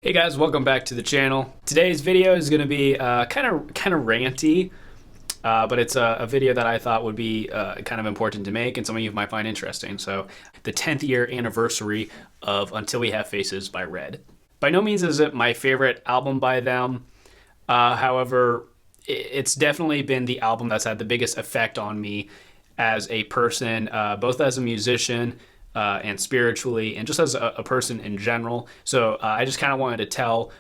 Hey guys, welcome back to the channel. Today's video is going to be kind of ranty, but it's a video that I thought would be kind of important to make and some of you might find interesting. So, the 10th year anniversary of Until We Have Faces by Red. By no means is it my favorite album by them. However, it's definitely been the album that's had the biggest effect on me as a person, both as a musician, and spiritually, and just as a person in general. So I just kind of wanted to tell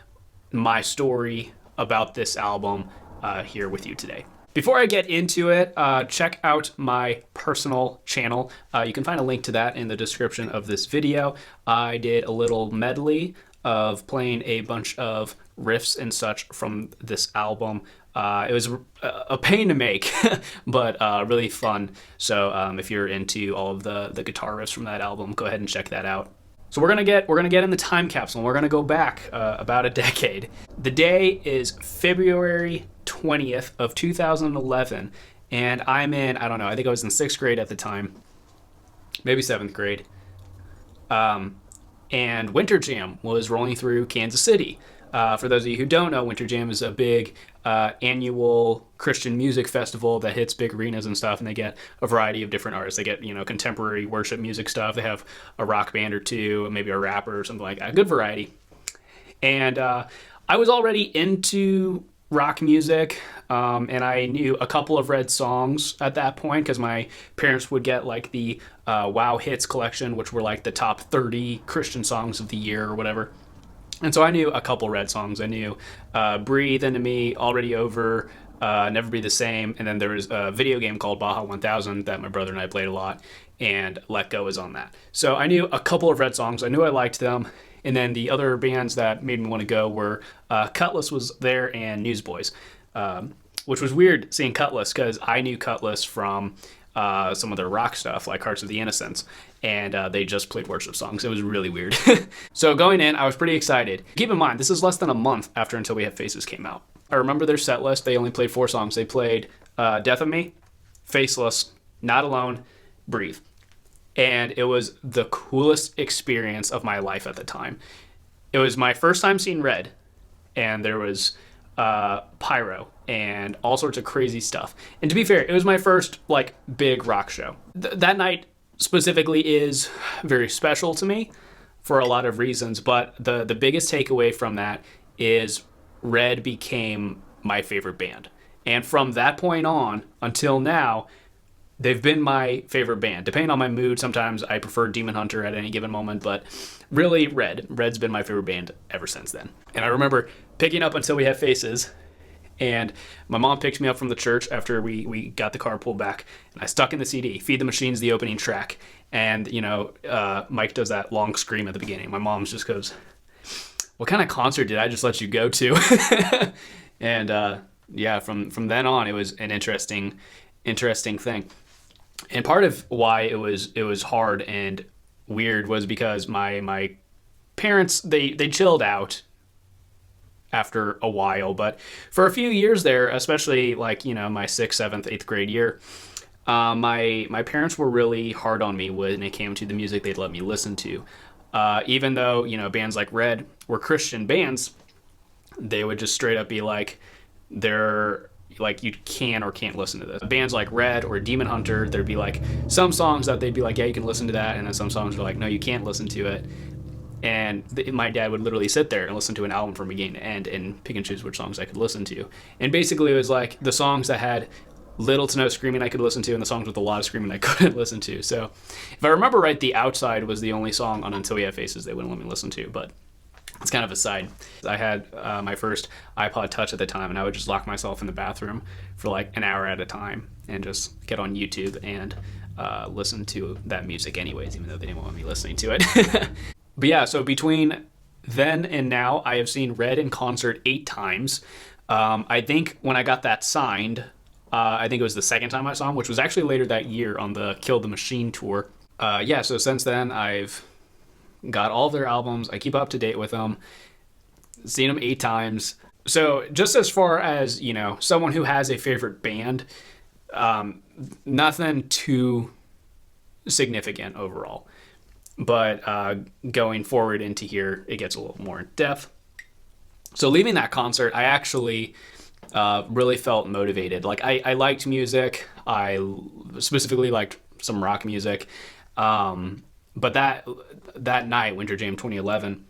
my story about this album here with you today. Before I get into it, check out my personal channel. You can find a link to that in the description of this video. I did a little medley of playing a bunch of riffs and such from this album. It was a pain to make, but really fun. So if you're into all of the guitar riffs from that album, go ahead and check that out. So we're gonna get in the time capsule. And we're gonna go back about a decade. The day is February 20th of 2011, and I'm in, I don't know, I think I was in 6th grade at the time, maybe 7th grade. And Winter Jam was rolling through Kansas City. For those of you who don't know, Winter Jam is a big annual Christian music festival that hits big arenas and stuff, and they get a variety of different artists. They get, contemporary worship music stuff. They have a rock band or two, maybe a rapper or something like that. Good variety. And I was already into rock music, and I knew a couple of Red songs at that point because my parents would get like the Wow Hits collection, which were like the top 30 Christian songs of the year or whatever. And so I knew a couple Red songs. I knew Breathe Into Me, Already Over, Never Be the Same, and then there was a video game called Baja 1000 that my brother and I played a lot, and Let Go is on that. So I knew a couple of Red songs. I knew I liked them. And then the other bands that made me want to go were Cutlass was there and Newsboys, which was weird seeing Cutlass because I knew Cutlass from some of their rock stuff like Hearts of the Innocents, and they just played worship songs. It was really weird. So going in, I was pretty excited. Keep in mind, this is less than a month after Until We Have Faces came out. I remember their set list. They only played 4 songs. They played Death of Me, Faceless, Not Alone, Breathe. And it was the coolest experience of my life at the time. It was my first time seeing Red, and there was pyro and all sorts of crazy stuff. And to be fair, it was my first big rock show. That night specifically is very special to me for a lot of reasons, but the biggest takeaway from that is Red became my favorite band. And from that point on until now, they've been my favorite band. Depending on my mood, sometimes I prefer Demon Hunter at any given moment, but really Red's been my favorite band ever since then. And I remember picking up Until We Have Faces, and my mom picked me up from the church after we got the car pulled back, and I stuck in the CD. Feed the Machine's the opening track, and Mike does that long scream at the beginning. My mom just goes, "What kind of concert did I just let you go to?" And yeah, from then on, it was an interesting thing. And part of why it was hard and weird was because my parents, they chilled out after a while, but for a few years there, especially my 6th, 7th, 8th grade year, my parents were really hard on me when it came to the music they'd let me listen to. Even though bands like Red were Christian bands, they would just straight up be like, they're like, you can or can't listen to this. Bands like Red or Demon Hunter, there'd be like some songs that they'd be like, yeah, you can listen to that, and then some songs are like, no, you can't listen to it. And my dad would literally sit there and listen to an album from beginning to end and pick and choose which songs I could listen to. And basically it was like the songs that had little to no screaming I could listen to, and the songs with a lot of screaming I couldn't listen to. So if I remember right, The Outside was the only song on Until We Have Faces they wouldn't let me listen to, but it's kind of a side. I had my first iPod Touch at the time, and I would just lock myself in the bathroom for like an hour at a time and just get on YouTube and listen to that music anyways, even though they didn't want me listening to it. But yeah, so between then and now, I have seen Red in concert 8 times. I think when I got that signed, I think it was the second time I saw him, which was actually later that year on the Kill the Machine tour. Yeah, so since then, I've got all of their albums. I keep up to date with them. Seen them 8 times. So just as far as, someone who has a favorite band, nothing too significant overall. But going forward into here, it gets a little more in depth. So leaving that concert, I actually really felt motivated. Like I liked music. I specifically liked some rock music. But that night, Winter Jam 2011,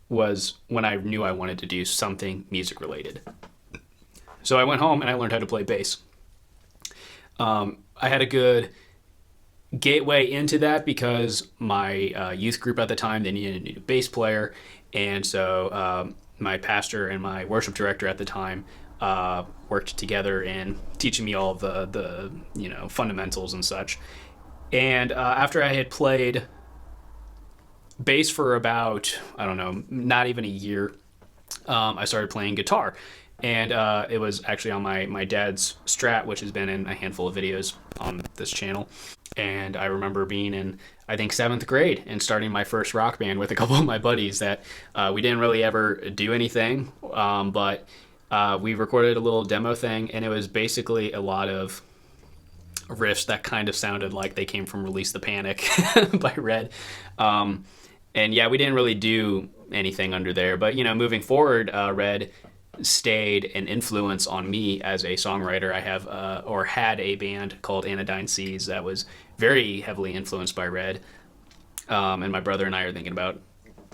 was when I knew I wanted to do something music related. So I went home and I learned how to play bass. I had a good gateway into that because my youth group at the time, they needed a new bass player, and so my pastor and my worship director at the time worked together in teaching me all of the fundamentals and such. And after I had played bass for about, I don't know, not even a year, I started playing guitar. And it was actually on my dad's Strat, which has been in a handful of videos on this channel. And I remember being in, I think, 7th grade and starting my first rock band with a couple of my buddies that we didn't really ever do anything, but we recorded a little demo thing, and it was basically a lot of riffs that kind of sounded like they came from Release the Panic by Red. And yeah, we didn't really do anything under there, but moving forward, Red stayed an influence on me as a songwriter. I have or had a band called Anodyne Seas that was very heavily influenced by Red, and my brother and I are thinking about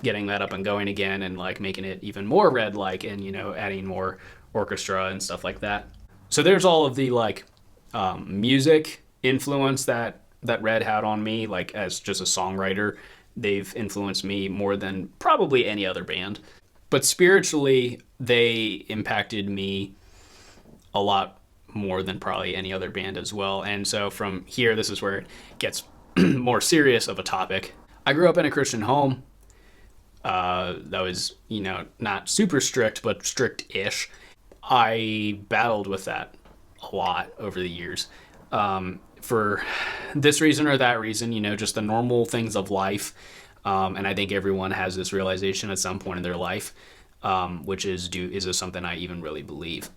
getting that up and going again and like making it even more Red like, and adding more orchestra and stuff like that. So there's all of the like music influence that Red had on me, like as just a songwriter. They've influenced me more than probably any other band. But spiritually, they impacted me a lot more than probably any other band as well. And so from here, this is where it gets more serious of a topic. I grew up in a Christian home that was, not super strict, but strict-ish. I battled with that a lot over the years. For this reason or that reason, just the normal things of life. And I think everyone has this realization at some point in their life, which is this something I even really believe?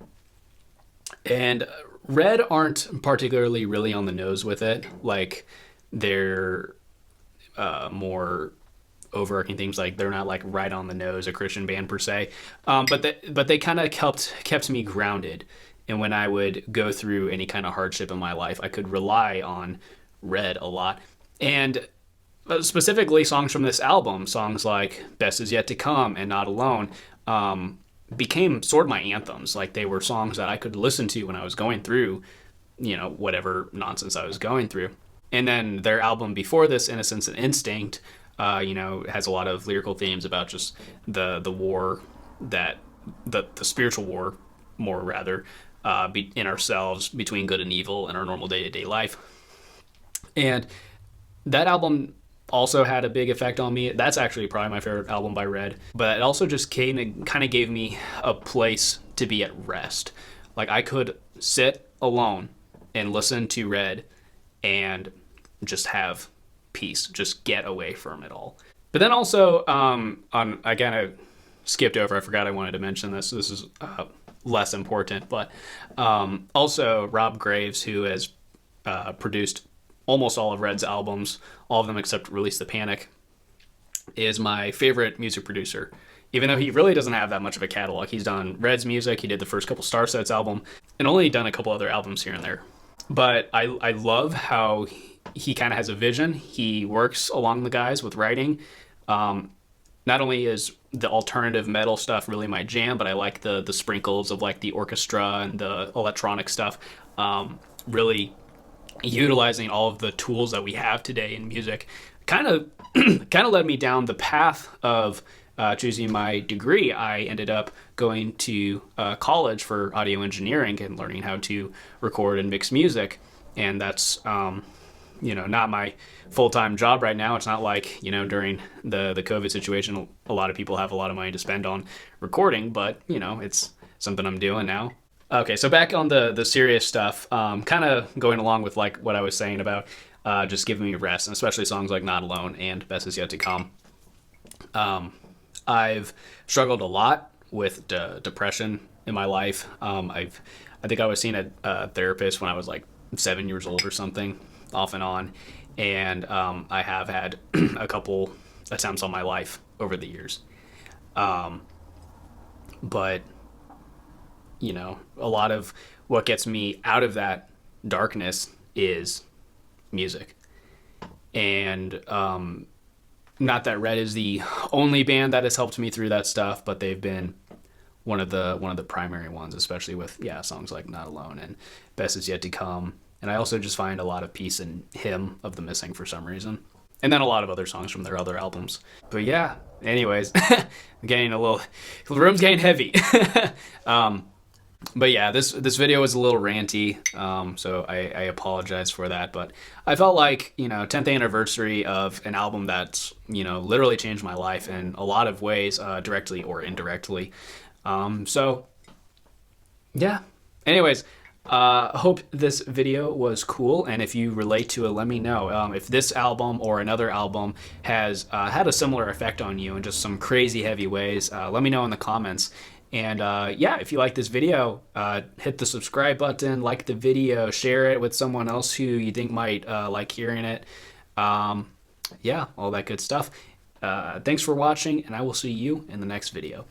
And Red aren't particularly really on the nose with it. Like they're more overarching things, like they're not like right on the nose a Christian band per se, but they kind of kept me grounded. And when I would go through any kind of hardship in my life, I could rely on Red a lot. And specifically songs from this album, songs like Best Is Yet to Come and Not Alone, became sort of my anthems. Like they were songs that I could listen to when I was going through, whatever nonsense I was going through. And then their album before this, Innocence and Instinct, has a lot of lyrical themes about just the war, that the spiritual war, more rather, in ourselves, between good and evil in our normal day-to-day life. And that album also had a big effect on me. That's actually probably my favorite album by Red. But it also just kind of gave me a place to be at rest. Like I could sit alone and listen to Red and just have peace, just get away from it all. But then also, I kind of skipped over, I forgot I wanted to mention this. This is less important, but also Rob Graves, who has produced almost all of Red's albums, all of them except Release the Panic, is my favorite music producer. Even though he really doesn't have that much of a catalog. He's done Red's music, he did the first couple Star Sets album, and only done a couple other albums here and there. But I love how he kind of has a vision. He works along the guys with writing. Not only is the alternative metal stuff really my jam, but I like the sprinkles of like the orchestra and the electronic stuff. Really utilizing all of the tools that we have today in music kind of led me down the path of choosing my degree. I ended up going to college for audio engineering and learning how to record and mix music. And that's, not my full-time job right now. It's not like, during the COVID situation, a lot of people have a lot of money to spend on recording, but, it's something I'm doing now. Okay, so back on the serious stuff, kind of going along with like what I was saying about just giving me rest, and especially songs like Not Alone and Best Is Yet to Come. I've struggled a lot with depression in my life. I think I was seeing a therapist when I was like 7 years old or something, off and on, and I have had a couple attempts on my life over the years. But, you know, a lot of what gets me out of that darkness is music. And not that Red is the only band that has helped me through that stuff, but they've been one of the primary ones, especially with songs like Not Alone and Best Is Yet to Come. And I also just find a lot of peace in Hymn of the Missing for some reason. And then a lot of other songs from their other albums. But yeah, anyways, I'm getting the room's getting heavy. But yeah, this video was a little ranty, so I apologize for that. But I felt like, 10th anniversary of an album that's, literally changed my life in a lot of ways, directly or indirectly. So yeah, anyways, hope this video was cool, and if you relate to it, let me know. If this album or another album has had a similar effect on you in just some crazy heavy ways, let me know in the comments. And yeah, if you like this video, hit the subscribe button, like the video, share it with someone else who you think might like hearing it. Yeah, all that good stuff. Thanks for watching, and I will see you in the next video.